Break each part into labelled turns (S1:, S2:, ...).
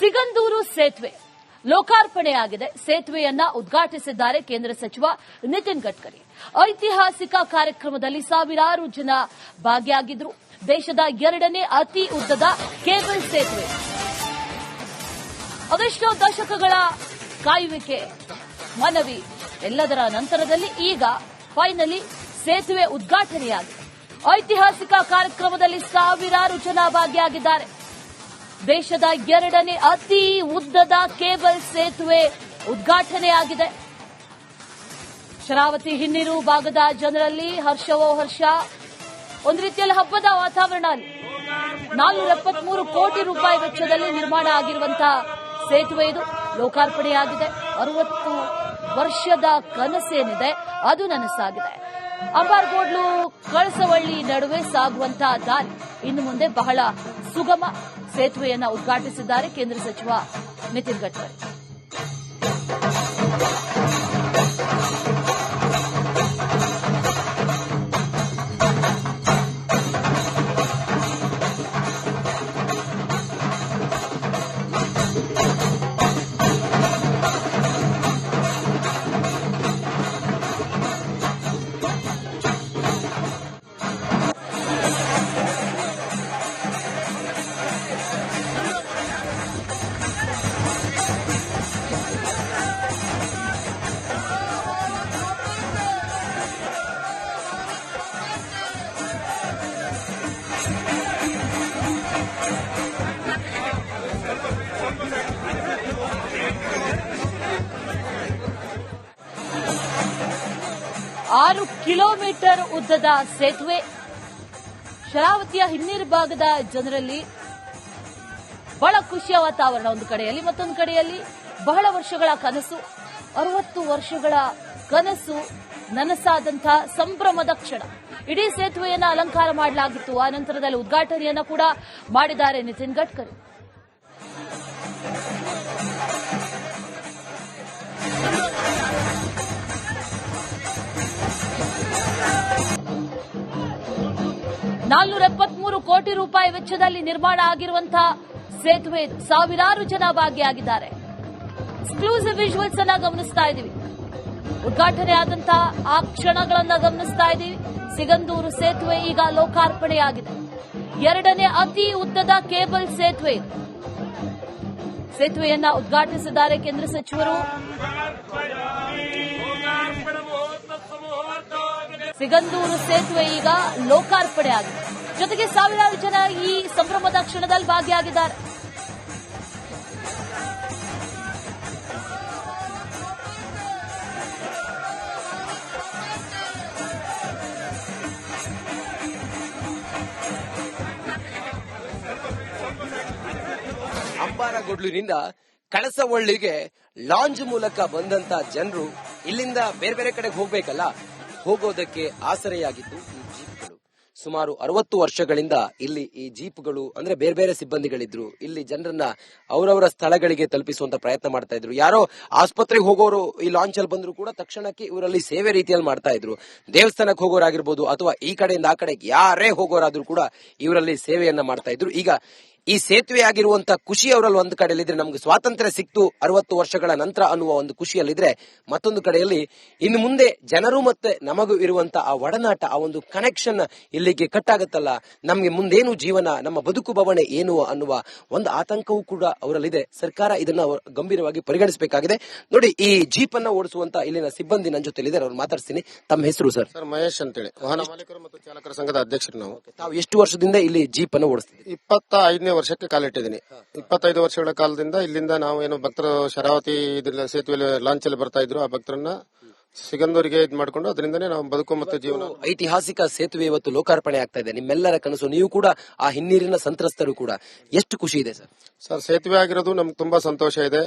S1: ಸಿಗಂದೂರು ಸೇತುವೆ ಲೋಕಾರ್ಪಣೆಯಾಗಿದೆ. ಸೇತುವೆಯನ್ನ ಉದ್ಘಾಟಿಸಿದ್ದಾರೆ ಕೇಂದ್ರ ಸಚಿವ ನಿತಿನ್ ಗಡ್ಕರಿ. ಐತಿಹಾಸಿಕ ಕಾರ್ಯಕ್ರಮದಲ್ಲಿ ಸಾವಿರಾರು ಜನ ಭಾಗಿಯಾಗಿದ್ರು. ದೇಶದ 2ನೇ ಅತಿ ಉದ್ದದ ಕೇಬಲ್ ಸೇತುವೆ. ಅದೆಷ್ಟೋ ದಶಕಗಳ ಕಾಯುವಿಕೆ, ಮನವಿ ಎಲ್ಲದರ ನಂತರದಲ್ಲಿ ಈಗ ಫೈನಲಿ ಸೇತುವೆ ಉದ್ಘಾಟನೆಯಾಗಿದೆ. ಐತಿಹಾಸಿಕ ಕಾರ್ಯಕ್ರಮದಲ್ಲಿ ಸಾವಿರಾರು ಜನ ಭಾಗಿಯಾಗಿದ್ದಾರೆ. ದೇಶದ 2ನೇ ಅತಿ ಉದ್ದದ ಕೇಬಲ್ ಸೇತುವೆ ಉದ್ಘಾಟನೆಯಾಗಿದೆ. ಶರಾವತಿ ಹಿನ್ನೀರು ಭಾಗದ ಜನರಲ್ಲಿ ಹರ್ಷವೋ ಹರ್ಷ. ಒಂದು ರೀತಿಯಲ್ಲಿ ಹಬ್ಬದ ವಾತಾವರಣ. 473 ಕೋಟಿ ರೂಪಾಯಿ ವೆಚ್ಚದಲ್ಲಿ ನಿರ್ಮಾಣ ಆಗಿರುವಂತಹ ಸೇತುವೆ ಇದು ಲೋಕಾರ್ಪಣೆಯಾಗಿದೆ. 60 ವರ್ಷದ ಕನಸೇನಿದೆ ಅದು ನನಸಾಗಿದೆ. ಅಂಬಾರ್ಗೋಡ್ಲು ಕಳಸವಳ್ಳಿ ನಡುವೆ ಸಾಗುವಂತಹ ದಾರಿ ಇನ್ನು ಮುಂದೆ ಬಹಳ ಸುಗಮ. ಸೇತುವೆಯನ್ನು ಉದ್ಘಾಟಿಸಿದ್ದಾರೆ ಕೇಂದ್ರ ಸಚಿವ ನಿತಿನ್ ಗಡ್ಕರಿ. ಆರು ಕಿಲೋಮೀಟರ್ ಉದ್ದದ ಸೇತುವೆ. ಶರಾವತಿಯ ಹಿನ್ನೀರು ಭಾಗದ ಜನರಲ್ಲಿ ಬಹಳ ಖುಷಿಯ ವಾತಾವರಣ ಒಂದು ಕಡೆಯಲ್ಲಿ, ಮತ್ತೊಂದು ಕಡೆಯಲ್ಲಿ ಬಹಳ ವರ್ಷಗಳ ಕನಸು, 60 ವರ್ಷಗಳ ಕನಸು ನನಸಾದಂತಹ ಸಂಭ್ರಮದ ಕ್ಷಣ. ಇಡೀ ಸೇತುವೆಯನ್ನು ಅಲಂಕಾರ ಮಾಡಲಾಗಿತ್ತು. ಆ ನಂತರದಲ್ಲಿ ಉದ್ಘಾಟನೆಯನ್ನು ಕೂಡ ಮಾಡಿದ್ದಾರೆ ನಿತಿನ್ ಗಡ್ಕರಿ. $473 ಕೋಟಿ ರೂಪಾಯಿ ವೆಚ್ಚದಲ್ಲಿ ನಿರ್ಮಾಣ ಆಗಿರುವಂತಹ ಸೇತುವೆ. ಸಾವಿರಾರು ಜನ ಭಾಗಿಯಾಗಿದ್ದಾರೆ. ಎಕ್ಸ್ಕ್ಲೂಸಿವ್ ವಿಜುವಲ್ಸ್ ಅನ್ನ ಗಮನಿಸ್ತಾ ಇದ್ದೀವಿ. ಉದ್ಘಾಟನೆ ಆದಂತಹ ಆ ಕ್ಷಣಗಳನ್ನ ಗಮನಿಸ್ತಾ ಇದ್ದೀವಿ. ಸಿಗಂದೂರು ಸೇತುವೆ ಈಗ ಲೋಕಾರ್ಪಣೆಯಾಗಿದೆ. 2ನೇ ಅತಿ ಉದ್ದದ ಕೇಬಲ್ ಸೇತುವೆ. ಸೇತುವೆಯನ್ನ ಉದ್ಘಾಟಿಸಿದ್ದಾರೆ ಕೇಂದ್ರ ಸಚಿವರು. ಸಿಗಂದೂರು ಸೇತುವೆ ಈಗ ಲೋಕಾರ್ಪಣೆ ಆಗಿದೆ. ಜೊತೆಗೆ ಸಾವಿರಾರು ಜನ ಈ ಸಂಭ್ರಮದ ಕ್ಷಣದಲ್ಲಿ ಭಾಗಿಯಾಗಿದ್ದಾರೆ.
S2: ಅಂಬಾರಗೋಡ್ಲಿನಿಂದ ಕಳಸವಳ್ಳಿಗೆ ಲಾಂಜ್ ಮೂಲಕ ಬಂದಂತ ಜನರು ಇಲ್ಲಿಂದ ಬೇರೆ ಬೇರೆ ಕಡೆಗೆ ಹೋಗ್ಬೇಕಲ್ಲ, ಹೋಗೋದಕ್ಕೆ ಆಸರೆಯಾಗಿದ್ದು ಈ ಜೀಪ್ಗಳು. ಸುಮಾರು 60 ವರ್ಷಗಳಿಂದ ಇಲ್ಲಿ ಈ ಜೀಪ್ಗಳು ಅಂದ್ರೆ ಬೇರೆ ಬೇರೆ ಸಿಬ್ಬಂದಿಗಳಿದ್ರು. ಇಲ್ಲಿ ಜನರನ್ನ ಅವರವರ ಸ್ಥಳಗಳಿಗೆ ತಲುಪಿಸುವಂತ ಪ್ರಯತ್ನ ಮಾಡ್ತಾ ಇದ್ರು. ಯಾರೋ ಆಸ್ಪತ್ರೆಗೆ ಹೋಗೋರು ಈ ಲಾಂಚ್ ಅಲ್ಲಿ ಬಂದ್ರು ಕೂಡ ತಕ್ಷಣಕ್ಕೆ ಇವರಲ್ಲಿ ಸೇವೆ ರೀತಿಯಲ್ಲಿ ಮಾಡ್ತಾ ಇದ್ರು. ದೇವಸ್ಥಾನಕ್ಕೆ ಹೋಗೋರಾಗಿರ್ಬೋದು ಅಥವಾ ಈ ಕಡೆಯಿಂದ ಆ ಕಡೆಗೆ ಯಾರೇ ಹೋಗೋರಾದ್ರೂ ಕೂಡ ಇವರಲ್ಲಿ ಸೇವೆಯನ್ನ ಮಾಡ್ತಾ ಇದ್ರು. ಈಗ ಈ ಸೇತುವೆ ಆಗಿರುವಂತ ಖುಷಿ ಅವರಲ್ಲಿ ಒಂದು ಕಡೆಯಲ್ಲಿದ್ರೆ, ನಮ್ಗೆ ಸ್ವಾತಂತ್ರ್ಯ ಸಿಕ್ತು 60 ವರ್ಷಗಳ ನಂತರ ಅನ್ನುವ ಒಂದು ಖುಷಿಯಲ್ಲಿದ್ರೆ, ಮತ್ತೊಂದು ಕಡೆಯಲ್ಲಿ ಇನ್ನು ಮುಂದೆ ಜನರು ಮತ್ತೆ ನಮಗೂ ಇರುವಂತ ಆ ಒಡನಾಟ, ಆ ಒಂದು ಕನೆಕ್ಷನ್ ಇಲ್ಲಿಗೆ ಕಟ್ಟಾಗತ್ತಲ್ಲ, ನಮ್ಗೆ ಮುಂದೇನು ಜೀವನ, ನಮ್ಮ ಬದುಕು ಬವಣೆ ಏನು ಅನ್ನುವ ಒಂದು ಆತಂಕವೂ ಕೂಡ ಅವರಲ್ಲಿದೆ. ಸರ್ಕಾರ ಇದನ್ನ ಗಂಭೀರವಾಗಿ ಪರಿಗಣಿಸಬೇಕಾಗಿದೆ. ನೋಡಿ, ಈ ಜೀಪ್ ಅನ್ನ ಓಡಿಸುವಂತ ಇಲ್ಲಿನ ಸಿಬ್ಬಂದಿ ನನ್ನ ಜೊತೆ ಇದ್ದಾರೆ, ಅವ್ರು ಮಾತಾಡ್ತೀನಿ. ತಮ್ಮ ಹೆಸರು ಸರ್?
S3: ಸರ್ ಮಹೇಶ್ ಅಂತೇಳಿ, ವಾಹನ ಮಾಲೀಕರು ಮತ್ತು ಚಾಲಕರ ಸಂಘದ ಅಧ್ಯಕ್ಷರು ನಾವು.
S2: ತಾವು ಎಷ್ಟು ವರ್ಷದಿಂದ ಇಲ್ಲಿ ಜೀಪ್ ಅನ್ನು ಓಡಿಸ್ತೀವಿ?
S3: 25ನೇ ವರ್ಷಕ್ಕೆ ಕಾಲಿಟ್ಟಿದ್ದೀನಿ. 25 ವರ್ಷಗಳ ಕಾಲದಿಂದ ಇಲ್ಲಿಂದ ನಾವು ಏನು ಭಕ್ತರು ಶರಾವತಿ ಸೇತುವೆ ಲಾಂಚ್ ಅಲ್ಲಿ ಬರ್ತಾ ಇದ್ರು, ಆ ಭಕ್ತರನ್ನ ಸಿಗಂದೂರಿಗೆ ಇದ್ ಮಾಡ್ಕೊಂಡು ಅದರಿಂದನೇ ನಾವು ಬದುಕು ಮತ್ತು ಜೀವನ.
S2: ಐತಿಹಾಸಿಕ ಸೇತುವೆ ಇವತ್ತು ಲೋಕಾರ್ಪಣೆ ಆಗ್ತಾ ಇದೆ. ನಿಮ್ಮೆಲ್ಲರ ಕನಸು, ನೀವು ಕೂಡ ಆ ಹಿನ್ನೀರಿನ ಸಂತ್ರಸ್ತರು ಕೂಡ. ಎಷ್ಟು ಖುಷಿ ಇದೆ ಸರ್?
S3: ಸರ್, ಸೇತುವೆ ಆಗಿರೋದು ನಮ್ಗೆ ತುಂಬಾ ಸಂತೋಷ ಇದೆ.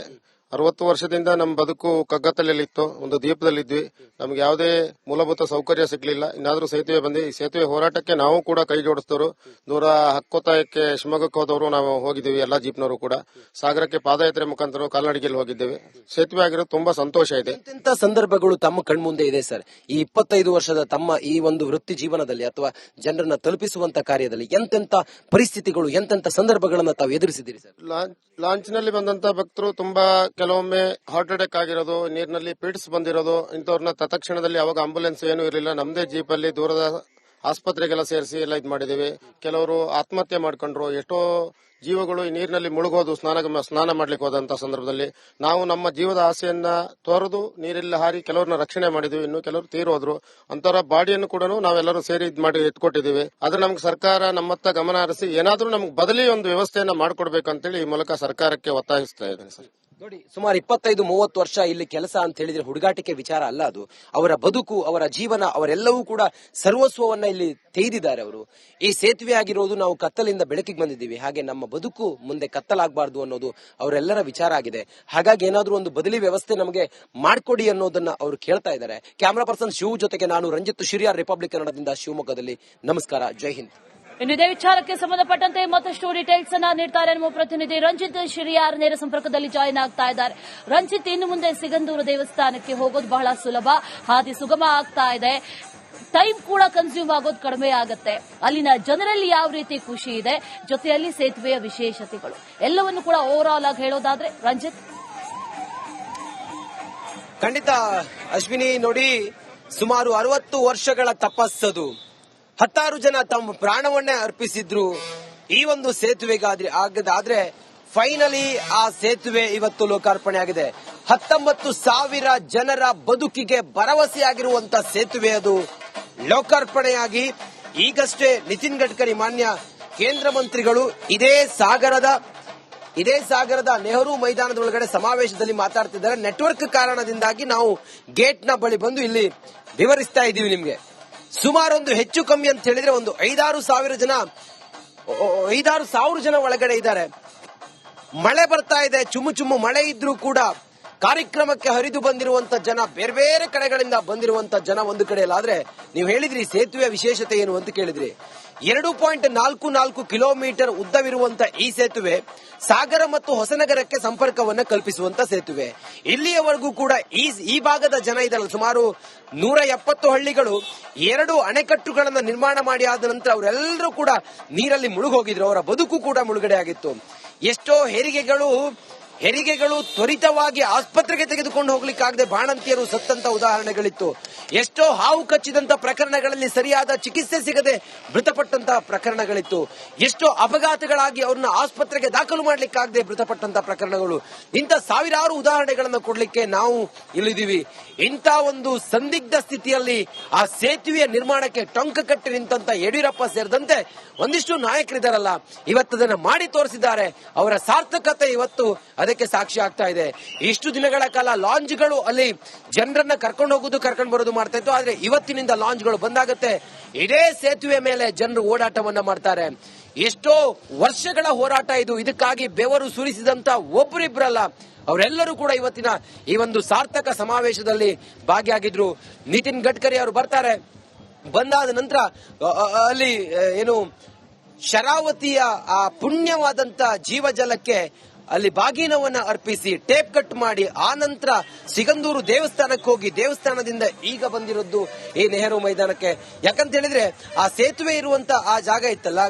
S3: 60 ವರ್ಷದಿಂದ ನಮ್ಮ ಬದುಕು ಕಗ್ಗತ್ತಲೆಯಲ್ಲಿತ್ತು. ಒಂದು ದ್ವೀಪದಲ್ಲಿದ್ವಿ. ನಮ್ಗೆ ಯಾವುದೇ ಮೂಲಭೂತ ಸೌಕರ್ಯ ಸಿಗ್ಲಿಲ್ಲ. ಇನ್ನಾದ್ರೂ ಸೇತುವೆ ಬಂದು ಈ ಸೇತುವೆ ಹೋರಾಟಕ್ಕೆ ನಾವು ಕೂಡ ಕೈ ಜೋಡಿಸಿದವರು. ದೂರ ಹಕ್ಕೊತ್ತಾಯಕ್ಕೆ ಶಿವಮೊಗ್ಗಕ್ಕೆ ಹೋದವರು ನಾವು ಹೋಗಿದ್ದೀವಿ. ಎಲ್ಲಾ ಜೀಪ್ನವರು ಕೂಡ ಸಾಗರಕ್ಕೆ ಪಾದಯಾತ್ರೆ ಮುಖಾಂತರ ಕಾಲ್ನಡಿಗೆಯಲ್ಲಿ ಹೋಗಿದ್ದೇವೆ. ಸೇತುವೆ ಆಗಿರೋದು ತುಂಬಾ ಸಂತೋಷ ಇದೆ.
S2: ಎಂತೆಂತ ಸಂದರ್ಭಗಳು ತಮ್ಮ ಕಣ್ಮುಂದೆ ಇದೆ ಸರ್? ಈ 25 ವರ್ಷದ ತಮ್ಮ ಈ ಒಂದು ವೃತ್ತಿ ಜೀವನದಲ್ಲಿ ಅಥವಾ ಜನರನ್ನ ತಲುಪಿಸುವಂತ ಕಾರ್ಯದಲ್ಲಿ ಎಂತೆಂತ ಪರಿಸ್ಥಿತಿಗಳು, ಎಂತೆಂತ ಸಂದರ್ಭಗಳನ್ನ ತಾವು ಎದುರಿಸಿದ್ದೀರಿ ಸರ್?
S3: ಲಾಂಚ್ ನಲ್ಲಿ ಬಂದಂತ ಭಕ್ತರು ತುಂಬಾ ಕೆಲವೊಮ್ಮೆ ಹಾರ್ಟ್ ಅಟ್ಯಾಕ್ ಆಗಿರೋದು, ನೀರಿನಲ್ಲಿ ಪಿಟ್ಸ್ ಬಂದಿರೋದು, ಇಂಥವ್ರನ್ನ ತತ್ಕ್ಷಣದಲ್ಲಿ ಅವಾಗ ಆಂಬುಲೆನ್ಸ್ ಏನು ಇರಲಿಲ್ಲ. ನಮ್ದೇ ಜೀಪ್ ಅಲ್ಲಿ ದೂರದ ಆಸ್ಪತ್ರೆಗೆಲ್ಲ ಸೇರಿಸಿ ಎಲ್ಲ ಇದ್ ಮಾಡಿದೀವಿ. ಕೆಲವರು ಆತ್ಮಹತ್ಯೆ ಮಾಡ್ಕೊಂಡ್ರು. ಎಷ್ಟೋ ಜೀವಗಳು ಈ ನೀರಿನಲ್ಲಿ ಮುಳುಗೋದು ಸ್ನಾನ ಮಾಡ್ಲಿಕ್ಕೆ ಹೋದಂತ ಸಂದರ್ಭದಲ್ಲಿ ನಾವು ನಮ್ಮ ಜೀವದ ಆಸೆಯನ್ನ ತೊರೆದು ನೀರಲ್ಲಿ ಹಾರಿ ಕೆಲವ್ರನ್ನ ರಕ್ಷಣೆ ಮಾಡಿದ್ವಿ. ಇನ್ನು ಕೆಲವರು ತೀರೋದ್ರು. ಅಂತವರ ಬಾಡಿಯನ್ನು ಕೂಡ ನಾವೆಲ್ಲರೂ ಸೇರಿ ಇದ್ ಮಾಡಿ ಎತ್ಕೊಟ್ಟಿದ್ದೀವಿ. ಆದ್ರೆ ನಮ್ಗೆ ಸರ್ಕಾರ ನಮ್ಮತ್ತ ಗಮನ ಹರಿಸಿ ಏನಾದ್ರೂ ನಮ್ಗೆ ಬದಲಿ ಒಂದು ವ್ಯವಸ್ಥೆಯನ್ನ ಮಾಡ್ಕೊಡ್ಬೇಕಂತೇಳಿ ಈ ಮೂಲಕ ಸರ್ಕಾರಕ್ಕೆ ಒತ್ತಾಯಿಸ್ತಾ ಇದ್ದೇನೆ ಸರ್.
S2: ನೋಡಿ, ಸುಮಾರು 25-30 ವರ್ಷ ಇಲ್ಲಿ ಕೆಲಸ ಅಂತ ಹೇಳಿದ್ರೆ ಹುಡುಗಾಟಿಕೆ ವಿಚಾರ ಅಲ್ಲ. ಅದು ಅವರ ಬದುಕು, ಅವರ ಜೀವನ, ಅವರೆಲ್ಲವೂ ಕೂಡ ಸರ್ವಸ್ವವನ್ನ ಇಲ್ಲಿ ತೆಗೆದಿದ್ದಾರೆ ಅವರು. ಈ ಸೇತುವೆ ಆಗಿರೋದು ನಾವು ಕತ್ತಲಿಂದ ಬೆಳಕಿಗೆ ಬಂದಿದ್ದೀವಿ. ಹಾಗೆ ನಮ್ಮ ಬದುಕು ಮುಂದೆ ಕತ್ತಲಾಗಬಾರ್ದು ಅನ್ನೋದು ಅವರೆಲ್ಲರ ವಿಚಾರ ಆಗಿದೆ. ಹಾಗಾಗಿ ಏನಾದ್ರೂ ಒಂದು ಬದಲಿ ವ್ಯವಸ್ಥೆ ನಮಗೆ ಮಾಡ್ಕೊಡಿ ಅನ್ನೋದನ್ನ ಅವರು ಕೇಳ್ತಾ ಇದ್ದಾರೆ. ಕ್ಯಾಮರಾ ಪರ್ಸನ್ ಶಿವ್ ಜೊತೆಗೆ ನಾನು ರಂಜಿತ್ ಶಿರಿಯಾರ್, ರಿಪಬ್ಲಿಕ್ ಕನ್ನಡದಿಂದ ಶಿವಮೊಗ್ಗದಲ್ಲಿ. ನಮಸ್ಕಾರ, ಜೈ ಹಿಂದ್.
S1: ಇನ್ನು ಇದೇ ವಿಚಾರಕ್ಕೆ ಸಂಬಂಧಪಟ್ಟಂತೆ ಮತ್ತಷ್ಟು ಡೀಟೇಲ್ಸ್ ಅನ್ನ ನೀಡ್ತಾರೆ ನಮ್ಮ ಪ್ರತಿನಿಧಿ ರಂಜಿತ್ ಶಿರಿಯಾರ್ ನೇರ ಸಂಪರ್ಕದಲ್ಲಿ ಜಾಯಿನ್ ಆಗ್ತಾ ಇದ್ದಾರೆ. ರಂಜಿತ್, ಇನ್ನು ಮುಂದೆ ಸಿಗಂದೂರು ದೇವಸ್ಥಾನಕ್ಕೆ ಹೋಗೋದು ಬಹಳ ಸುಲಭ, ಹಾದಿ ಸುಗಮ ಆಗ್ತಾ ಇದೆ, ಟೈಮ್ ಕೂಡ ಕನ್ಸ್ಯೂಮ್ ಆಗೋದು ಕಡಿಮೆ ಆಗುತ್ತೆ. ಅಲ್ಲಿನ ಜನರಲ್ಲಿ ಯಾವ ರೀತಿ ಖುಷಿ ಇದೆ, ಜೊತೆಯಲ್ಲಿ ಸೇತುವೆಯ ವಿಶೇಷತೆಗಳು ಎಲ್ಲವನ್ನು ಕೂಡ ಓವರ್ ಆಲ್ ಆಗಿ ಹೇಳೋದಾದ್ರೆ ರಂಜಿತ್?
S2: ಖಂಡಿತ ಅಶ್ವಿನಿ, ನೋಡಿ, ಸುಮಾರು 60 ವರ್ಷಗಳ ತಪಸ್ಸದು. 10 ಜನ ತಮ್ಮ ಪ್ರಾಣವನ್ನೇ ಅರ್ಪಿಸಿದ್ರು ಈ ಒಂದು ಸೇತುವೆಗಾದ್ರೆ. ಆದ್ರೆ ಫೈನಲಿ ಆ ಸೇತುವೆ ಇವತ್ತು ಲೋಕಾರ್ಪಣೆ ಆಗಿದೆ. 19,000 ಜನರ ಬದುಕಿಗೆ ಭರವಸೆಯಾಗಿರುವಂತ ಸೇತುವೆ ಅದು ಲೋಕಾರ್ಪಣೆಯಾಗಿ ಈಗಷ್ಟೇ ನಿತಿನ್ ಗಡ್ಕರಿ ಮಾನ್ಯ ಕೇಂದ್ರ ಮಂತ್ರಿಗಳು ಇದೇ ಸಾಗರದ ನೆಹರು ಮೈದಾನದ ಒಳಗಡೆ ಸಮಾವೇಶದಲ್ಲಿ ಮಾತಾಡ್ತಿದ್ದಾರೆ. ನೆಟ್ವರ್ಕ್ ಕಾರಣದಿಂದಾಗಿ ನಾವು ಗೇಟ್ ನ ಬಳಿ ಬಂದು ಇಲ್ಲಿ ವಿವರಿಸ್ತಾ ಇದ್ದೀವಿ ನಿಮ್ಗೆ. ಸುಮಾರೊಂದು ಹೆಚ್ಚು ಕಮ್ಮಿ ಅಂತ ಹೇಳಿದ್ರೆ ಒಂದು 5-6 ಸಾವಿರ ಜನ ಒಳಗಡೆ ಇದ್ದಾರೆ. ಮಳೆ ಬರ್ತಾ ಇದೆ, ಚುಮ್ಮು ಮಳೆ ಇದ್ರೂ ಕೂಡ ಕಾರ್ಯಕ್ರಮಕ್ಕೆ ಹರಿದು ಬಂದಿರುವಂತ ಜನ, ಬೇರೆ ಬೇರೆ ಕಡೆಗಳಿಂದ ಬಂದಿರುವಂತ ಜನ ಒಂದು ಕಡೆಯಲ್ಲ. ಆದ್ರೆ ನೀವು ಹೇಳಿದ್ರಿ ಸೇತುವೆ ವಿಶೇಷತೆ ಏನು ಅಂತ ಕೇಳಿದ್ರಿ. 2.44 ಕಿಲೋಮೀಟರ್ ಉದ್ದವಿರುವಂತ ಈ ಸೇತುವೆ ಸಾಗರ ಮತ್ತು ಹೊಸನಗರಕ್ಕೆ ಸಂಪರ್ಕವನ್ನ ಕಲ್ಪಿಸುವಂತ ಸೇತುವೆ. ಇಲ್ಲಿಯವರೆಗೂ ಕೂಡ ಈ ಭಾಗದ ಜನ ಇದಲ್ಲ, ಸುಮಾರು 170 ಹಳ್ಳಿಗಳು 2 ಅಣೆಕಟ್ಟುಗಳನ್ನ ನಿರ್ಮಾಣ ಮಾಡಿ ಆದ ನಂತರ ಅವರೆಲ್ಲರೂ ಕೂಡ ನೀರಲ್ಲಿ ಮುಳುಗೋಗಿದ್ರು. ಅವರ ಬದುಕು ಕೂಡ ಮುಳುಗಡೆ ಆಗಿತ್ತು. ಎಷ್ಟೋ ಹೆರಿಗೆಗಳು ತ್ವರಿತವಾಗಿ ಆಸ್ಪತ್ರೆಗೆ ತೆಗೆದುಕೊಂಡು ಹೋಗ್ಲಿಕ್ಕಾಗದೆ ಬಾಣಂತಿಯರು ಸತ್ತಂತ ಉದಾಹರಣೆಗಳಿತ್ತು. ಎಷ್ಟೋ ಹಾವು ಕಚ್ಚಿದಂತ ಪ್ರಕರಣಗಳಲ್ಲಿ ಸರಿಯಾದ ಚಿಕಿತ್ಸೆ ಸಿಗದೆ ಮೃತಪಟ್ಟಂತ ಪ್ರಕರಣಗಳಿತ್ತು. ಎಷ್ಟೋ ಅಪಘಾತಗಳಾಗಿ ಅವ್ರನ್ನ ಆಸ್ಪತ್ರೆಗೆ ದಾಖಲು ಮಾಡ್ಲಿಕ್ಕಾಗದೆ ಮೃತಪಟ್ಟಂತ ಪ್ರಕರಣಗಳು. ಇಂಥ ಸಾವಿರಾರು ಉದಾಹರಣೆಗಳನ್ನು ಕೊಡ್ಲಿಕ್ಕೆ ನಾವು ಇಲ್ಲಿದ್ದೀವಿ. ಇಂಥ ಒಂದು ಸಂದಿಗ್ಧ ಸ್ಥಿತಿಯಲ್ಲಿ ಆ ಸೇತುವೆಯ ನಿರ್ಮಾಣಕ್ಕೆ ಟೊಂಕ ಕಟ್ಟಿ ನಿಂತಂತ ಯಡಿಯೂರಪ್ಪ ಸೇರಿದಂತೆ ಒಂದಿಷ್ಟು ನಾಯಕರಿದ್ದಾರಲ್ಲ, ಇವತ್ತದನ್ನ ಮಾಡಿ ತೋರಿಸಿದ್ದಾರೆ. ಅವರ ಸಾರ್ಥಕತೆ ಇವತ್ತು ಅದಕ್ಕೆ ಸಾಕ್ಷಿ ಆಗ್ತಾ ಇದೆ. ಇಷ್ಟು ದಿನಗಳ ಕಾಲ ಲಾಂಜ್ಗಳು ಅಲ್ಲಿ ಜನರನ್ನ ಕರ್ಕೊಂಡು ಹೋಗುದು ಕರ್ಕೊಂಡು ಬರೋದು ಮಾಡ್ತಾ ಇತ್ತು. ಆದ್ರೆ ಇವತ್ತಿನಿಂದ ಲಾಂಜ್ಗಳು ಬಂದಾಗತ್ತೆ. ಇದೇ ಸೇತುವೆ ಮೇಲೆ ಜನರು ಓಡಾಟವನ್ನ ಮಾಡ್ತಾರೆ. ಎಷ್ಟೋ ವರ್ಷಗಳ ಹೋರಾಟ ಇದು. ಇದಕ್ಕಾಗಿ ಬೆವರು ಸುರಿಸಿದಂತ ಒಬ್ಬರಿಬ್ಬರಲ್ಲ, ಅವರೆಲ್ಲರೂ ಕೂಡ ಇವತ್ತಿನ ಈ ಒಂದು ಸಾರ್ಥಕ ಸಮಾವೇಶದಲ್ಲಿ ಭಾಗಿಯಾಗಿದ್ರು. ನಿತಿನ್ ಗಡ್ಕರಿ ಅವರು ಬರ್ತಾರೆ. ಬಂದಾದ ನಂತರ ಅಲ್ಲಿ ಏನು ಶರಾವತಿಯ ಆ ಪುಣ್ಯವಾದಂತ ಜೀವಜಲಕ್ಕೆ ಅಲ್ಲಿ ಬಾಗಿನವನ್ನ ಅರ್ಪಿಸಿ ಟೇಪ್ ಕಟ್ ಮಾಡಿ ಆ ನಂತರ ಸಿಗಂದೂರು ದೇವಸ್ಥಾನಕ್ಕೆ ಹೋಗಿ ದೇವಸ್ಥಾನದಿಂದ ಈಗ ಬಂದಿರೋದು ಈ ನೆಹರು ಮೈದಾನಕ್ಕೆ. ಯಾಕಂತ ಹೇಳಿದ್ರೆ ಆ ಸೇತುವೆ ಇರುವಂತ ಆ ಜಾಗ ಇತ್ತಲ್ಲ,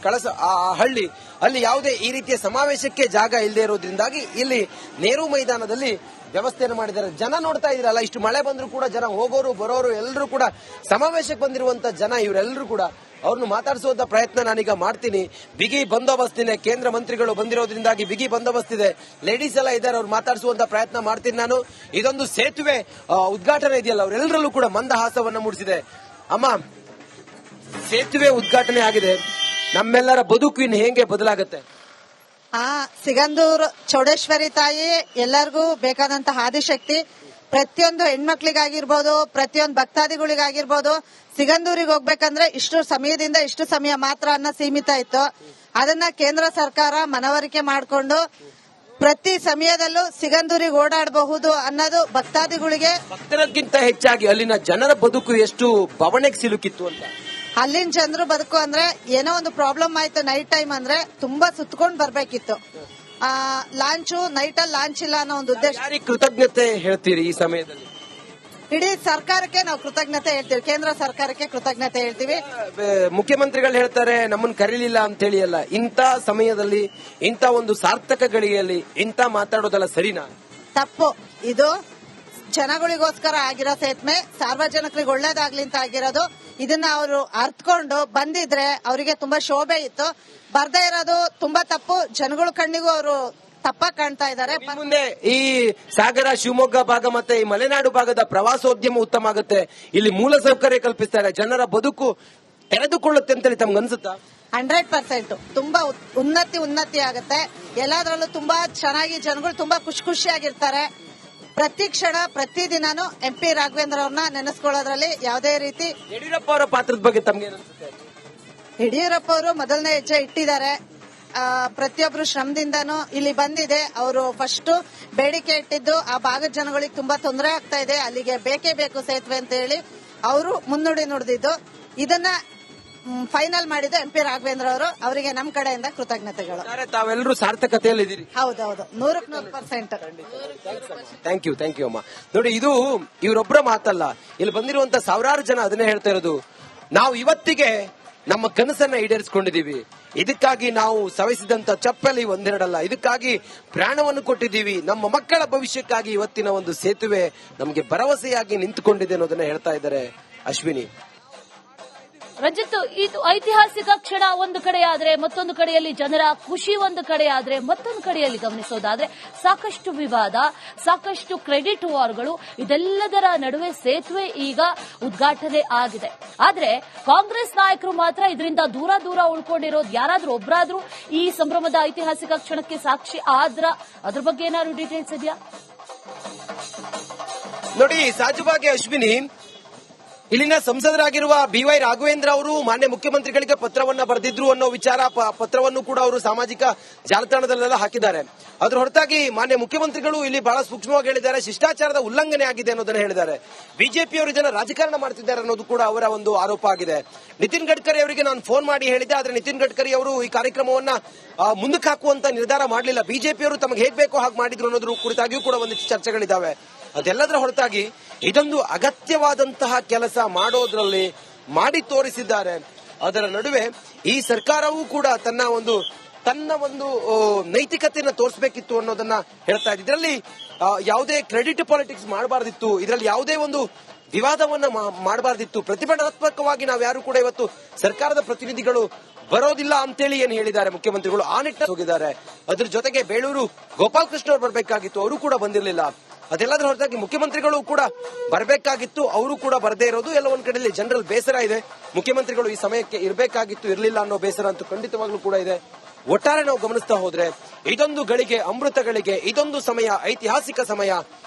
S2: ಕಳಸ ಆ ಹಳ್ಳಿ, ಅಲ್ಲಿ ಯಾವುದೇ ಈ ರೀತಿಯ ಸಮಾವೇಶಕ್ಕೆ ಜಾಗ ಇಲ್ಲದೆ ಇರೋದ್ರಿಂದಾಗಿ ಇಲ್ಲಿ ನೆಹರು ಮೈದಾನದಲ್ಲಿ ವ್ಯವಸ್ಥೆಯನ್ನು ಮಾಡಿದ್ದಾರೆ. ಜನ ನೋಡ್ತಾ ಇದ್ರಲ್ಲ, ಇಷ್ಟು ಮಳೆ ಬಂದ್ರು ಕೂಡ ಜನ ಹೋಗೋರು ಬರೋರು ಎಲ್ಲರೂ ಕೂಡ ಸಮಾವೇಶಕ್ಕೆ ಬಂದಿರುವಂತ ಜನ, ಇವರೆಲ್ಲರೂ ಕೂಡ ಅವ್ರನ್ನು ಮಾತಾಡಿಸುವಂತ ಪ್ರಯತ್ನ ನಾನೀಗ ಮಾಡ್ತೀನಿ. ಬಿಗಿ ಬಂದೋಬಸ್ತಿದೆ, ಕೇಂದ್ರ ಮಂತ್ರಿಗಳು ಬಂದಿರೋದ್ರಿಂದಾಗಿ ಬಿಗಿ ಬಂದೋಬಸ್ತಿದೆ, ಲೇಡೀಸ್ ಎಲ್ಲ ಇದ್ದಾರೆ, ಅವ್ರು ಮಾತಾಡಿಸುವಂತ ಪ್ರಯತ್ನ ಮಾಡ್ತೀನಿ ನಾನು. ಇದೊಂದು ಸೇತುವೆ ಉದ್ಘಾಟನೆ ಇದೆಯಲ್ಲ, ಅವರೆಲ್ಲರಲ್ಲೂ ಕೂಡ ಮಂದಹಾಸವನ್ನ ಮೂಡಿಸಿದೆ. ಅಮ್ಮ, ಸೇತುವೆ ಉದ್ಘಾಟನೆ ಆಗಿದೆ, ನಮ್ಮೆಲ್ಲರ ಬದುಕು ಇನ್ನು ಹೇಗೆ ಬದಲಾಗುತ್ತೆ?
S4: ಸಿಗಂದೂರು ಚೌಡೇಶ್ವರಿ ತಾಯಿ ಎಲ್ಲರಿಗೂ ಬೇಕಾದಂತಹ ಆದಿಶಕ್ತಿ. ಪ್ರತಿಯೊಂದು ಹೆಣ್ಮಕ್ಳಿಗಾಗಿರ್ಬೋದು, ಪ್ರತಿಯೊಂದು ಭಕ್ತಾದಿಗಳಿಗಾಗಿರ್ಬೋದು, ಸಿಗಂದೂರಿಗೆ ಹೋಗ್ಬೇಕಂದ್ರೆ ಇಷ್ಟು ಸಮಯದಿಂದ ಇಷ್ಟು ಸಮಯ ಮಾತ್ರ ಅನ್ನೋ ಸೀಮಿತ ಇತ್ತು. ಅದನ್ನ ಕೇಂದ್ರ ಸರ್ಕಾರ ಮನವರಿಕೆ ಮಾಡಿಕೊಂಡು ಪ್ರತಿ ಸಮಯದಲ್ಲೂ ಸಿಗಂದೂರಿಗೆ ಓಡಾಡಬಹುದು ಅನ್ನೋದು ಭಕ್ತಾದಿಗಳಿಗೆ.
S2: ಭಕ್ತರಿಗಿಂತ ಹೆಚ್ಚಾಗಿ ಅಲ್ಲಿನ ಜನರ ಬದುಕು ಎಷ್ಟು ಬವಣೆಗೆ ಸಿಲುಕಿತ್ತು ಅಂತ.
S4: ಅಲ್ಲಿನ ಜನರು ಬದುಕು ಅಂದ್ರೆ ಏನೋ ಒಂದು ಪ್ರಾಬ್ಲಮ್ ಆಯ್ತು ನೈಟ್ ಟೈಮ್ ಅಂದ್ರೆ ತುಂಬಾ ಸುತ್ಕೊಂಡ್ ಬರ್ಬೇಕಿತ್ತು. ಲಾಂಚು ನೈಟ್ ಅಲ್ಲಿ ಲಾಂಚ್ ಇಲ್ಲ ಅನ್ನೋ ಒಂದು ಉದ್ದೇಶ.
S2: ಯಾರಿಗೆ ಕೃತಜ್ಞತೆ ಹೇಳ್ತೀರಿ ಈ ಸಮಯದಲ್ಲಿ?
S4: ಇಡೀ ಸರ್ಕಾರಕ್ಕೆ ನಾವು ಕೃತಜ್ಞತೆ ಹೇಳ್ತೀವಿ, ಕೇಂದ್ರ ಸರ್ಕಾರಕ್ಕೆ ಕೃತಜ್ಞತೆ ಹೇಳ್ತೀವಿ.
S2: ಮುಖ್ಯಮಂತ್ರಿಗಳು ಹೇಳ್ತಾರೆ ನಮ್ಮನ್ನು ಕರೀಲಿಲ್ಲ ಅಂತ ಹೇಳಿ ಅಲ್ಲ, ಇಂಥ ಸಮಯದಲ್ಲಿ ಇಂಥ ಒಂದು ಸಾರ್ಥಕ ಗಳಿಗೆಯಲ್ಲಿ ಇಂಥ ಮಾತಾಡೋದಲ್ಲ ಸರಿನಾ?
S4: ತಪ್ಪು. ಇದು ಜನಗಳಿಗೋಸ್ಕರ ಆಗಿರೋ ಸೇತುವೆ, ಸಾರ್ವಜನಿಕರಿಗೆ ಒಳ್ಳೇದಾಗ್ಲಿ ಅಂತ ಆಗಿರೋದು. ಇದನ್ನ ಅವರು ಅರ್ಥಕೊಂಡು ಬಂದಿದ್ರೆ ಅವರಿಗೆ ತುಂಬಾ ಶೋಭೆ ಇತ್ತು. ಬರ್ದೇ ಇರೋದು ತುಂಬಾ ತಪ್ಪು. ಜನಗಳ ಕಣ್ಣಿಗೂ ಅವರು ತಪ್ಪಾಗಿ ಕಾಣ್ತಾ ಇದ್ದಾರೆ.
S2: ಮುಂದೆ ಈ ಸಾಗರ, ಶಿವಮೊಗ್ಗ ಭಾಗ ಮತ್ತೆ ಈ ಮಲೆನಾಡು ಭಾಗದ ಪ್ರವಾಸೋದ್ಯಮ ಉತ್ತಮ ಆಗುತ್ತೆ, ಇಲ್ಲಿ ಮೂಲ ಸೌಕರ್ಯ ಕಲ್ಪಿಸ್ತಾರೆ, ಜನರ ಬದುಕು ತೆರೆದುಕೊಳ್ಳುತ್ತೆ ಅಂತೇಳಿ ತಮ್ಗೆ ಅನ್ಸುತ್ತಾ?
S4: 100% ತುಂಬಾ ಉನ್ನತಿ ಆಗುತ್ತೆ. ಎಲ್ಲಾದ್ರಲ್ಲೂ ತುಂಬಾ ಚೆನ್ನಾಗಿ ಜನಗಳು ತುಂಬಾ ಖುಷಿಯಾಗಿರ್ತಾರೆ. ಪ್ರತಿ ಕ್ಷಣ ಪ್ರತಿ ದಿನಾನು MP ರಾಘವೇಂದ್ರ ಅವ್ರನ್ನ ನೆನೆಸ್ಕೊಳ್ಳೋದ್ರಲ್ಲಿ ಯಾವುದೇ ರೀತಿ.
S2: ಯಡಿಯೂರಪ್ಪ ಅವರ ಪಾತ್ರದ ಬಗ್ಗೆ ತಮ್ಗೆ ಅನ್ಸುತ್ತೆ?
S4: ಯಡಿಯೂರಪ್ಪ ಅವರು ಮೊದಲನೇ ಹೆಜ್ಜೆ ಇಟ್ಟಿದ್ದಾರೆ. ಪ್ರತಿಯೊಬ್ರು ಶ್ರಮದಿಂದನೂ ಇಲ್ಲಿ ಬಂದಿದೆ. ಅವರು ಫಸ್ಟ್ ಬೇಡಿಕೆ ಇಟ್ಟಿದ್ದು ಆ ಭಾಗದ ಜನಗಳಿಗೆ ತುಂಬಾ ತೊಂದರೆ ಆಗ್ತಾ ಇದೆ, ಅಲ್ಲಿಗೆ ಬೇಕೇ ಬೇಕು ಸೇತುವೆ ಅಂತ ಹೇಳಿ ಅವರು ಮುನ್ನುಡಿ ನುಡಿದಿದ್ದು. ಇದನ್ನ ಫೈನಲ್ ಮಾಡಿದ್ದು MP ರಾಘವೇಂದ್ರ ಅವರು. ಅವರಿಗೆ ನಮ್ಮ ಕಡೆಯಿಂದ ಕೃತಜ್ಞತೆಗಳು.
S2: ತಾವೆಲ್ಲರೂ ಸಾರ್ಥಕತೆಯಲ್ಲಿ ಇದ್ದೀರಿ.
S4: ಹೌದೌದು, 100%
S2: ಥ್ಯಾಂಕ್ ಯು ಅಮ್ಮ. ನೋಡಿ, ಇದು ಇವರೊಬ್ಬರ ಮಾತಲ್ಲ, ಇಲ್ಲಿ ಬಂದಿರುವಂತ ಸಾವಿರಾರು ಜನ ಅದನ್ನೇ ಹೇಳ್ತಾ ಇರೋದು. ನಾವು ಇವತ್ತಿಗೆ ನಮ್ಮ ಕನಸನ್ನ ಈಡೇರಿಸಿಕೊಂಡಿದ್ದೀವಿ. ಇದಕ್ಕಾಗಿ ನಾವು ಸವೆಸಿದಂತ ಚಪ್ಪಲಿ ಒಂದೆರಡಲ್ಲ, ಇದಕ್ಕಾಗಿ ಪ್ರಾಣವನ್ನು ಕೊಟ್ಟಿದ್ದೀವಿ. ನಮ್ಮ ಮಕ್ಕಳ ಭವಿಷ್ಯಕ್ಕಾಗಿ ಇವತ್ತಿನ ಒಂದು ಸೇತುವೆ ನಮಗೆ ಭರವಸೆಯಾಗಿ ನಿಂತುಕೊಂಡಿದೆ ಅನ್ನೋದನ್ನ ಹೇಳ್ತಾ ಇದ್ದಾರೆ ಅಶ್ವಿನಿ.
S1: ರಂಜಿತ್, ಇದು ಐತಿಹಾಸಿಕ ಕ್ಷಣ ಒಂದು ಕಡೆ ಆದ್ರೆ, ಮತ್ತೊಂದು ಕಡೆಯಲ್ಲಿ ಜನರ ಖುಷಿ ಒಂದು ಕಡೆ ಆದ್ರೆ, ಮತ್ತೊಂದು ಕಡೆಯಲ್ಲಿ ಗಮನಿಸೋದಾದ್ರೆ ಸಾಕಷ್ಟು ವಿವಾದ, ಸಾಕಷ್ಟು ಕ್ರೆಡಿಟ್ ವಾರ್ಗಳು, ಇದೆಲ್ಲದರ ನಡುವೆ ಸೇತುವೆ ಈಗ ಉದ್ಘಾಟನೆ ಆಗಿದೆ. ಆದ್ರೆ ಕಾಂಗ್ರೆಸ್ ನಾಯಕರು ಮಾತ್ರ ಇದರಿಂದ ದೂರ ಉಳ್ಕೊಂಡಿರೋದು. ಯಾರಾದ್ರೂ ಒಬ್ಬರಾದ್ರೂ ಈ ಸಂಭ್ರಮದ ಐತಿಹಾಸಿಕ ಕ್ಷಣಕ್ಕೆ ಸಾಕ್ಷಿ ಆದ್ರ ಅದ್ರ ಬಗ್ಗೆ ಏನಾದ್ರು ಡೀಟೇಲ್ಸ್ ಇದೆಯಾ?
S2: ನೋಡಿ, ಸಹಜವಾಗಿ ಅಶ್ವಿನಿ, ಇಲ್ಲಿನ ಸಂಸದರಾಗಿರುವ BY ರಾಘವೇಂದ್ರ ಅವರು ಮಾನ್ಯ ಮುಖ್ಯಮಂತ್ರಿಗಳಿಗೆ ಪತ್ರವನ್ನ ಬರೆದಿದ್ರು ಅನ್ನೋ ವಿಚಾರ, ಪತ್ರವನ್ನು ಕೂಡ ಅವರು ಸಾಮಾಜಿಕ ಜಾಲತಾಣದಲ್ಲೆಲ್ಲ ಹಾಕಿದ್ದಾರೆ. ಅದ್ರ ಹೊರತಾಗಿ ಮಾನ್ಯ ಮುಖ್ಯಮಂತ್ರಿಗಳು ಇಲ್ಲಿ ಬಹಳ ಸೂಕ್ಷ್ಮವಾಗಿ ಹೇಳಿದ್ದಾರೆ, ಶಿಷ್ಟಾಚಾರದ ಉಲ್ಲಂಘನೆ ಆಗಿದೆ ಅನ್ನೋದನ್ನ ಹೇಳಿದ್ದಾರೆ. ಬಿಜೆಪಿಯವರು ಇದನ್ನ ರಾಜಕಾರಣ ಮಾಡ್ತಿದ್ದಾರೆ ಅನ್ನೋದು ಕೂಡ ಅವರ ಒಂದು ಆರೋಪ ಆಗಿದೆ. ನಿತಿನ್ ಗಡ್ಕರಿ ಅವರಿಗೆ ನಾನು ಫೋನ್ ಮಾಡಿ ಹೇಳಿದ್ದೆ, ಆದ್ರೆ ನಿತಿನ್ ಗಡ್ಕರಿ ಅವರು ಈ ಕಾರ್ಯಕ್ರಮವನ್ನ ಮುಂದಕ್ಕೆ ಹಾಕುವಂತ ನಿರ್ಧಾರ ಮಾಡಲಿಲ್ಲ. ಬಿಜೆಪಿಯವರು ತಮಗೆ ಹೇಗ್ ಬೇಕೋ ಹಾಗೆ ಮಾಡಿದ್ರು ಅನ್ನೋದ್ರ ಕುರಿತಾಗಿಯೂ ಕೂಡ ಒಂದಿಷ್ಟು ಚರ್ಚೆಗಳಿದ್ದಾವೆ. ಅದೆಲ್ಲದರ ಹೊರತಾಗಿ ಇದೊಂದು ಅಗತ್ಯವಾದಂತಹ ಕೆಲಸ ಮಾಡೋದ್ರಲ್ಲಿ ಮಾಡಿ ತೋರಿಸಿದ್ದಾರೆ. ಅದರ ನಡುವೆ ಈ ಸರ್ಕಾರವೂ ಕೂಡ ತನ್ನ ಒಂದು ನೈತಿಕತೆಯನ್ನು ತೋರಿಸಬೇಕಿತ್ತು ಅನ್ನೋದನ್ನ ಹೇಳ್ತಾ ಇದೆ. ಇದರಲ್ಲಿ ಯಾವುದೇ ಕ್ರೆಡಿಟ್ ಪಾಲಿಟಿಕ್ಸ್ ಮಾಡಬಾರ್ದಿತ್ತು, ಇದರಲ್ಲಿ ಯಾವುದೇ ಒಂದು ವಿವಾದವನ್ನ ಮಾಡಬಾರ್ದಿತ್ತು. ಪ್ರತಿಭಟನಾತ್ಮಕವಾಗಿ ನಾವು ಯಾರು ಕೂಡ ಇವತ್ತು ಸರ್ಕಾರದ ಪ್ರತಿನಿಧಿಗಳು ಬರೋದಿಲ್ಲ ಅಂತೇಳಿ ಏನ್ ಹೇಳಿದ್ದಾರೆ ಮುಖ್ಯಮಂತ್ರಿಗಳು, ಆ ನಿಟ್ಟಿನಲ್ಲಿ ಹೋಗಿದ್ದಾರೆ. ಅದ್ರ ಜೊತೆಗೆ ಬೇಳೂರು ಗೋಪಾಲಕೃಷ್ಣ ಅವರು ಬರಬೇಕಾಗಿತ್ತು, ಅವರು ಕೂಡ ಬಂದಿರಲಿಲ್ಲ. ಅದೆಲ್ಲದರ ಹೊರತಾಗಿ ಮುಖ್ಯಮಂತ್ರಿಗಳು ಕೂಡ ಬರಬೇಕಾಗಿತ್ತು, ಅವರು ಕೂಡ ಬರದೇ ಇರೋದು ಎಲ್ಲ ಒಂದ್ ಕಡೆಯಲ್ಲಿ ಜನರಲ್ ಬೇಸರ ಇದೆ. ಮುಖ್ಯಮಂತ್ರಿಗಳು ಈ ಸಮಯಕ್ಕೆ ಇರಬೇಕಾಗಿತ್ತು, ಇರಲಿಲ್ಲ ಅನ್ನೋ ಬೇಸರ ಅಂತೂ ಖಂಡಿತವಾಗ್ಲೂ ಕೂಡ ಇದೆ. ಒಟ್ಟಾರೆ ನಾವು ಗಮನಿಸ್ತಾ ಹೋದ್ರೆ ಇದೊಂದು ಗಳಿಗೆ, ಅಮೃತ ಗಳಿಗೆ, ಇದೊಂದು ಸಮಯ, ಐತಿಹಾಸಿಕ ಸಮಯ,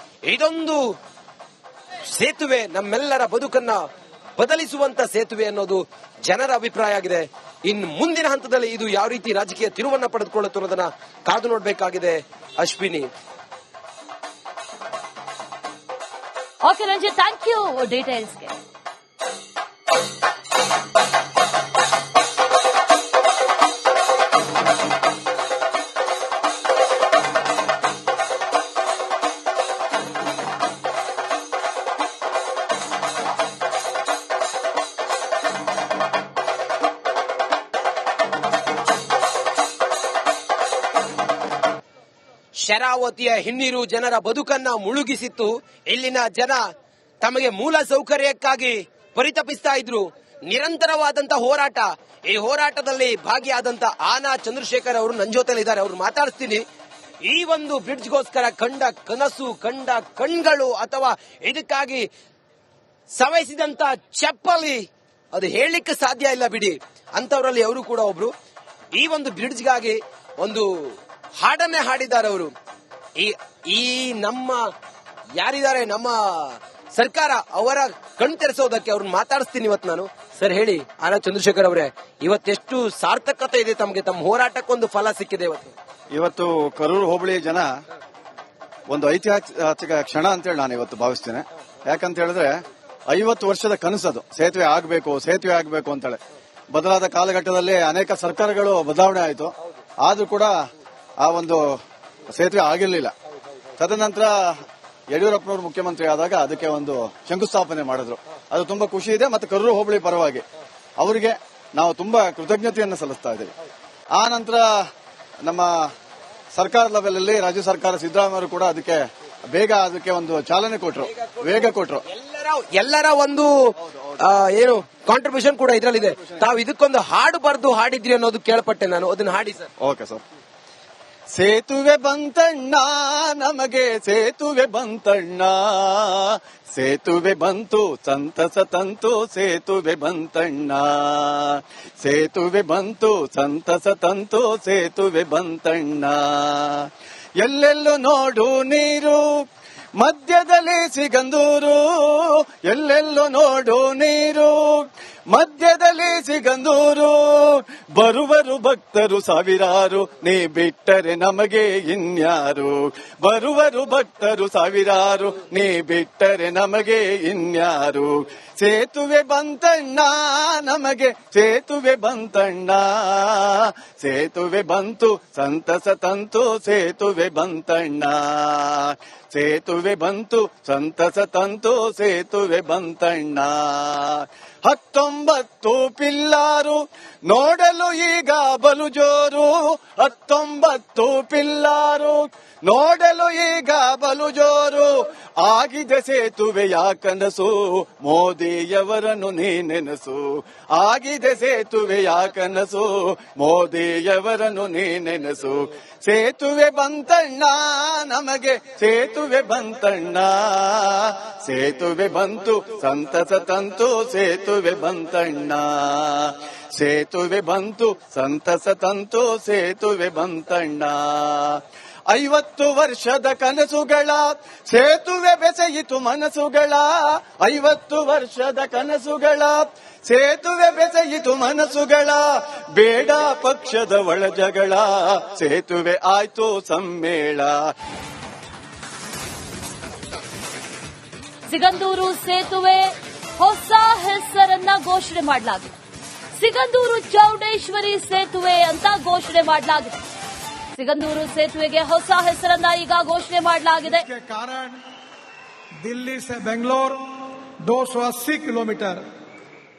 S2: ಇದೊಂದು ಸೇತುವೆ ನಮ್ಮೆಲ್ಲರ ಬದುಕನ್ನ ಬದಲಿಸುವಂತ ಸೇತುವೆ ಅನ್ನೋದು ಜನರ ಅಭಿಪ್ರಾಯ ಆಗಿದೆ. ಇನ್ನು ಮುಂದಿನ ಹಂತದಲ್ಲಿ ಇದು ಯಾವ ರೀತಿ ರಾಜಕೀಯ ತಿರುವನ್ನ ಪಡೆದುಕೊಳ್ಳುತ್ತೆ ಅನ್ನೋದನ್ನ ಕಾದು ನೋಡಬೇಕಾಗಿದೆ Ashwini.
S1: Okay Ranjith, thank you ಡೀಟೇಲ್ಸ್ಗೆ.
S2: ಶರಾವತಿಯ ಹಿನ್ನೀರು ಜನರ ಬದುಕನ್ನ ಮುಳುಗಿಸಿತ್ತು. ಇಲ್ಲಿನ ಜನ ತಮಗೆ ಮೂಲ ಸೌಕರ್ಯಕ್ಕಾಗಿ ಪರಿತಪಿಸ್ತಾ ಇದ್ರು. ನಿರಂತರವಾದಂತಹ ಹೋರಾಟ, ಈ ಹೋರಾಟದಲ್ಲಿ ಭಾಗಿಯಾದಂತ ಆನಾ ಚಂದ್ರಶೇಖರ್ ಅವರು ನನ್ನ ಜೊತೆಲಿದ್ದಾರೆ, ಅವ್ರು ಮಾತಾಡಿಸ್ತೀನಿ. ಈ ಒಂದು ಬ್ರಿಡ್ಜ್ಗೋಸ್ಕರ ಕಂಡ ಕನಸು, ಕಂಡ ಕಣ್ಗಳು, ಅಥವಾ ಇದಕ್ಕಾಗಿ ಸವಯಿಸಿದಂತ ಚಪ್ಪಲಿ, ಅದು ಹೇಳಲಿಕ್ಕೆ ಸಾಧ್ಯ ಇಲ್ಲ ಬಿಡಿ. ಅಂತವರಲ್ಲಿ ಅವರು ಕೂಡ ಒಬ್ರು. ಈ ಒಂದು ಬ್ರಿಡ್ಜ್ಗಾಗಿ ಒಂದು ಹಾಡನ್ನೇ ಹಾಡಿದ್ದಾರೆ ಅವರು. ಈ ನಮ್ಮ ಯಾರಿದ್ದಾರೆ ನಮ್ಮ ಸರ್ಕಾರ, ಅವರ ಕಣ್ ತೆರೆಸೋದಕ್ಕೆ ಅವ್ರನ್ನ ಮಾತಾಡಿಸ್ತೀನಿ ಇವತ್ತು ನಾನು. ಸರ್ ಹೇಳಿ, ಆನಾ ಚಂದ್ರಶೇಖರ್ ಅವರೇ, ಇವತ್ತೆಷ್ಟು ಸಾರ್ಥಕತೆ ಇದೆ ತಮಗೆ, ತಮ್ಮ ಹೋರಾಟಕ್ಕೊಂದು ಫಲ ಸಿಕ್ಕಿದೆ ಇವತ್ತು?
S5: ಇವತ್ತು ಕರೂರು ಹೋಬಳಿ ಜನ ಒಂದು ಐತಿಹಾಸಿಕ ಕ್ಷಣ ಅಂತೇಳಿ ನಾನು ಇವತ್ತು ಭಾವಿಸ್ತೇನೆ. ಯಾಕಂತ ಹೇಳಿದ್ರೆ 50 ವರ್ಷದ ಕನಸದು, ಸೇತುವೆ ಆಗಬೇಕು ಅಂತೇಳಿ. ಬದಲಾದ ಕಾಲಘಟ್ಟದಲ್ಲಿ ಅನೇಕ ಸರ್ಕಾರಗಳು ಬದಲಾವಣೆ ಆಯಿತು, ಆದ್ರೂ ಕೂಡ ಆ ಒಂದು ಸೇತುವೆ ಆಗಿರಲಿಲ್ಲ. ತದನಂತರ ಯಡಿಯೂರಪ್ಪನವರು ಮುಖ್ಯಮಂತ್ರಿ ಆದಾಗ ಅದಕ್ಕೆ ಒಂದು ಶಂಕುಸ್ಥಾಪನೆ ಮಾಡಿದ್ರು. ಅದು ತುಂಬಾ ಖುಷಿ ಇದೆ. ಮತ್ತು ಕರೂರು ಹೋಬಳಿ ಪರವಾಗಿ ಅವರಿಗೆ ನಾವು ತುಂಬಾ ಕೃತಜ್ಞತೆಯನ್ನು ಸಲ್ಲಿಸ್ತಾ ಇದ್ದೀವಿ. ಆ ನಂತರ ನಮ್ಮ ಸರ್ಕಾರ ಲೆವೆಲ್ ಅಲ್ಲಿ ರಾಜ್ಯ ಸರ್ಕಾರ ಸಿದ್ದರಾಮಯ್ಯ ಕೂಡ ಅದಕ್ಕೆ ಒಂದು ಚಾಲನೆ ಕೊಟ್ಟರು, ವೇಗ ಕೊಟ್ಟರು.
S2: ಎಲ್ಲರ ಒಂದು ಏನು ಕಾಂಟ್ರಿಬ್ಯೂಷನ್ ಕೂಡ ಇದರಲ್ಲಿದೆ. ತಾವು ಇದಕ್ಕೊಂದು ಹಾಡು ಬರೆದು ಹಾಡಿದ್ರಿ ಅನ್ನೋದು ಕೇಳ್ಪಟ್ಟೆ ನಾನು, ಅದನ್ನ ಹಾಡಿ ಸರ್.
S5: Okay sir. ಸೇತುವೆ ಬಂತಣ್ಣ ನಮಗೆ ಸೇತುವೆ ಬಂತಣ್ಣ, ಸೇತುವೆ ಬಂತು ಸಂತಸ ತಂತು ಸೇತುವೆ ಬಂತಣ್ಣ, ಸೇತುವೆ ಬಂತು ಸಂತಸ ತಂತು ಸೇತುವೆ ಬಂತಣ್ಣ. ಎಲ್ಲೆಲ್ಲೂ ನೋಡು ನೀರು ಮಧ್ಯದಲ್ಲಿ ಸಿಗಂದೂರು, ಎಲ್ಲೆಲ್ಲೋ ನೋಡು ನೀರು ಮಧ್ಯದಲ್ಲಿ ಸಿಗಂದೂರು. ಬರುವರು ಭಕ್ತರು ಸಾವಿರಾರು, ನೀ ಬಿಟ್ಟರೆ ನಮಗೆ ಇನ್ಯಾರು. ಬರುವರು ಭಕ್ತರು ಸಾವಿರಾರು, ನೀ ಬಿಟ್ಟರೆ ನಮಗೆ ಇನ್ಯಾರು. ಸೇತುವೆ ಬಂತಣ್ಣ ನಮಗೆ ಸೇತುವೆ ಬಂತಣ್ಣ, ಸೇತುವೆ ಬಂತು ಸಂತಸ ತಂತು ಸೇತುವೆ ಬಂತಣ್ಣ, ಸೇತುವೆ ಬಂತು ಸಂತಸ ತಂತು ಸೇತುವೆ ಬಂತಣ್ಣ. 19 ಪಿಲ್ಲಾರು ನೋಡಲು ಈಗ ಬಲು ಜೋರು, 19 ಪಿಲ್ಲಾರು ನೋಡಲು ಈಗ ಬಲು ಜೋರು. ಆಗಿದೆ ಸೇತುವೆಯ ಕನಸು ಮೋದಿಯವರನ್ನು ನೀ ನೆನಸು, ಆಗಿದೆ ಸೇತುವೆಯ ಕನಸು ಮೋದಿಯವರನ್ನು ನೀ ನೆನಸು. ಸೇತುವೆ ಬಂತಣ್ಣ ನಮಗೆ ಸೇತುವೆ ಬಂತಣ್ಣ, ಸೇತುವೆ ಬಂತು ಸಂತಸ ತಂತು ಸೇತುವೆ ಬಂತಣ್ಣ, ಸೇತುವೆ ಬಂತು ಸಂತಸ ತಂತು ಸೇತುವೆ ಬಂತಣ್ಣ. 50 ವರ್ಷದ ಕನಸುಗಳ ಸೇತುವೆ ಬೆಸೆಯಿತು ಮನಸ್ಸುಗಳ, 50 ವರ್ಷದ ಕನಸುಗಳ ಸೇತುವೆ ಬೆಸೆಯಿತು ಮನಸ್ಸುಗಳ. ಬೇಡ ಪಕ್ಷದ ಒಳಜಗಳ ಸೇತುವೆ ಆಯ್ತು ಸಮ್ಮೇಳ.
S1: ಸಿಗಂದೂರು ಸೇತುವೆ ಹೊಸ ಹೆಸರನ್ನ ಘೋಷಣೆ ಮಾಡಲಾಗಿದೆ. ಸಿಗಂದೂರು ಚೌಡೇಶ್ವರಿ ಸೇತುವೆ ಅಂತ ಘೋಷಣೆ ಮಾಡಲಾಗಿದೆ. ಸಿಗಂದೂರು ಸೇತುವೆಗೆ ಹೊಸ ಹೆಸರನ್ನ ಈಗ ಘೋಷಣೆ ಮಾಡಲಾಗಿದೆ.
S6: ಕಾರಣ दिल्ली से बेंगलोर 280 किलोमीटर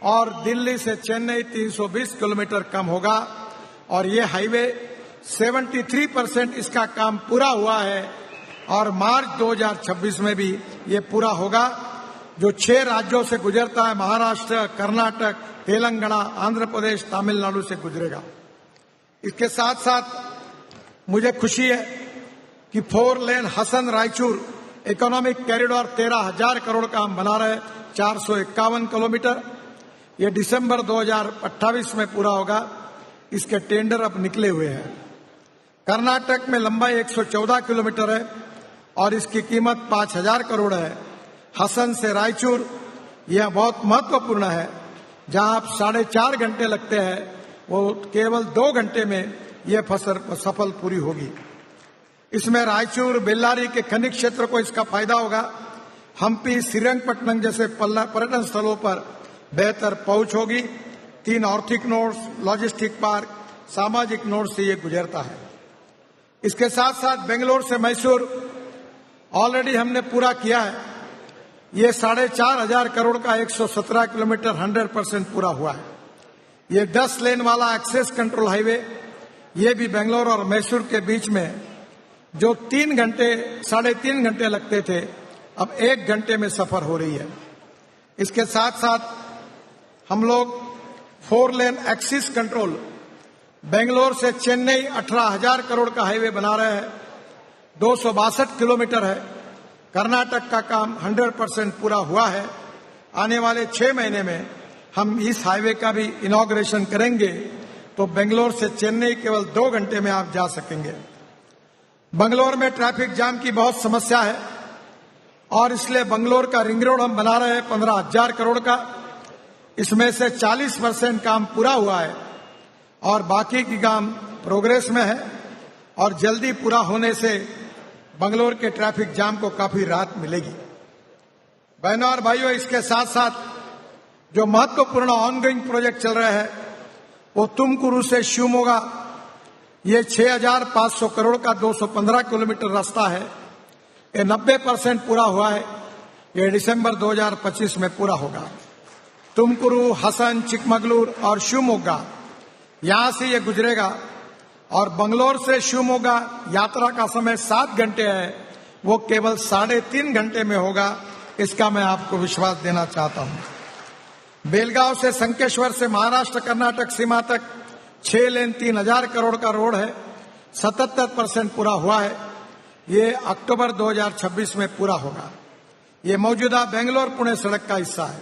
S6: और दिल्ली से चेन्नई 320 किलोमीटर कम होगा और ये हाईवे 73% इसका काम पूरा हुआ है और मार्च 2026 में भी ये पूरा होगा. जो 6 राज्यों से गुजरता है, महाराष्ट्र, कर्नाटक, तेलंगाना, आंध्र प्रदेश, तमिलनाडु से गुजरेगा. इसके साथ साथ मुझे खुशी है कि 4 लेन हसन रायचूर इकोनॉमिक कॉरिडोर 13,000 करोड़ का हम बना रहे, 451 किलोमीटर. ये दिसंबर 2028 में पूरा होगा. इसके टेंडर अब निकले हुए हैं. कर्नाटक में लंबाई 114 किलोमीटर है और इसकी कीमत 5,000 करोड़ है. हसन से रायचूर यह बहुत महत्वपूर्ण है. जहां आप 4.5 घंटे लगते हैं वो केवल 2 घंटे में यह सफल पूरी होगी. इसमें रायचूर बेल्लारी के खनिज क्षेत्र को इसका फायदा होगा. हम्पी, श्रीरंगपट्टनम जैसे पर्यटन स्थलों पर बेहतर पहुंच होगी. 3 आर्थिक नोड्स, लॉजिस्टिक पार्क, सामाजिक नोड से ये गुजरता है. इसके साथ साथ बेंगलोर से मैसूर ऑलरेडी हमने पूरा किया है. ये 4,500 करोड़ का 117 किलोमीटर 100% पूरा हुआ है. ये 10 लेन वाला एक्सेस कंट्रोल हाईवे, ये भी बेंगलोर और मैसूर के बीच में जो 3 घंटे 3.5 घंटे लगते थे अब 1 घंटे में सफर हो रही है. इसके साथ साथ हम लोग 4 लेन एक्सिस कंट्रोल बेंगलोर से चेन्नई 18,000 करोड़ का हाईवे बना रहे हैं. 262 किलोमीटर है. कर्नाटक का काम 100% पूरा हुआ है. आने वाले 6 महीने में हम इस हाईवे का भी इनॉग्रेशन करेंगे तो बेंगलोर से चेन्नई केवल 2 घंटे में आप जा सकेंगे. बंगलोर में ट्रैफिक जाम की बहुत समस्या है और इसलिए बंगलोर का रिंग रोड हम बना रहे हैं 15,000 करोड़ का. इसमें से 40% काम पूरा हुआ है और बाकी की काम प्रोग्रेस में है. और जल्दी पूरा होने से बंगलोर के ट्रैफिक जाम को काफी राहत मिलेगी। बहनों और भाइयों, इसके साथ साथ जो महत्वपूर्ण ऑनगोइंग प्रोजेक्ट चल रहे हैं वो तुमकुरू से शिवमोगा, ये 6,500 करोड़ का 215 किलोमीटर रास्ता है। ये 90% पूरा हुआ है। ये दिसंबर 2025 में पूरा होगा। तुमकुरू, हसन, चिकमगलूर और शिवमोगा, यहां से ये गुजरेगा और बंगलोर से शिवमोगा यात्रा का समय 7 घंटे है, वो केवल 3.5 घंटे में होगा। इसका मैं आपको विश्वास देना चाहता हूं। बेलगांव से संकेश्वर से महाराष्ट्र कर्नाटक सीमा तक 6 लेन 3,000 करोड़ का रोड है, 77% पूरा हुआ है। ये अक्टूबर 2026 में पूरा होगा। ये मौजूदा बेंगलोर पुणे सड़क का हिस्सा है।